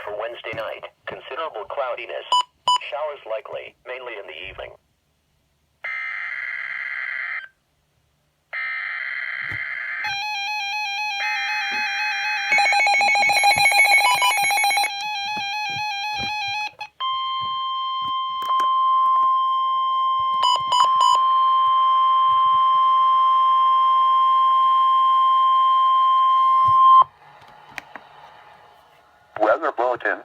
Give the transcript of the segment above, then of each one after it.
for Wednesday night. Considerable cloudiness. Showers likely, mainly in the evening. Weather bulletin.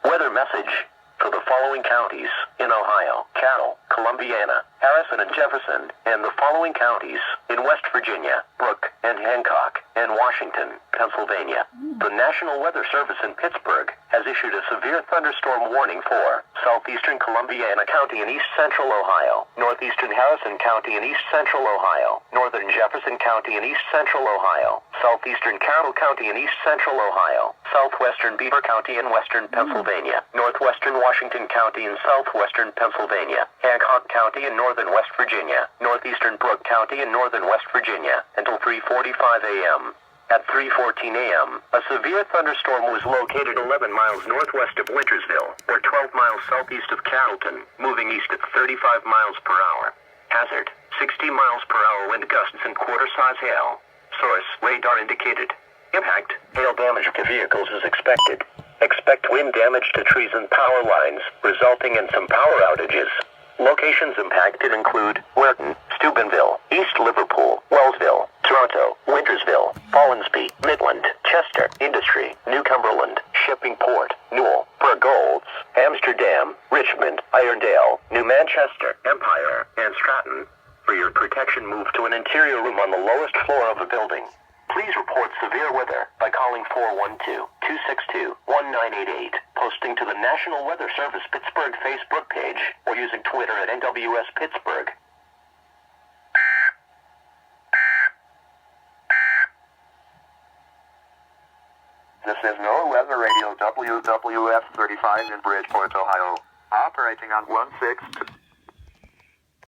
Weather message for the following counties in Ohio: Cattle, Columbiana, Harrison and Jefferson, and the following counties in West Virginia: Brooke and Hancock, and Washington, Pennsylvania. The National Weather Service in Pittsburgh has issued a severe thunderstorm warning for southeastern Columbiana County and east central Ohio, northeastern Harrison County and east central Ohio, northern Jefferson County and east central Ohio, southeastern Carroll County and east central Ohio, southwestern Beaver County and western Pennsylvania, northwestern Washington County and southwestern Pennsylvania, Hancock County and northern West Virginia, northeastern Brooke County and northern West Virginia, until 3:45 a.m. At 3:14 a.m., a severe thunderstorm was located 11 miles northwest of Wintersville, or 12 miles southeast of Carrollton, moving east at 35 miles per hour. Hazard: 60 miles per hour wind gusts and quarter-size hail. Source: radar indicated. Impact: hail damage to vehicles is expected. Expect wind damage to trees and power lines, resulting in some power outages. Locations impacted include Weirton, Steubenville, East Liverpool, Wellsville, Toronto, Wintersville, Fallensby, Midland, Chester, Industry, New Cumberland, Shippingport, Newell, Burgolds, Amsterdam, Richmond, Irondale, New Manchester, Empire, and Stratton. For your protection, move to an interior room on the lowest floor of the building. Please report severe weather by calling 412-262-1988, posting to the National Weather Service Pittsburgh Facebook page, or using Twitter at NWS Pittsburgh. This is NOAA Weather Radio WWF 35 in Bridgeport, Ohio. Operating on 1/6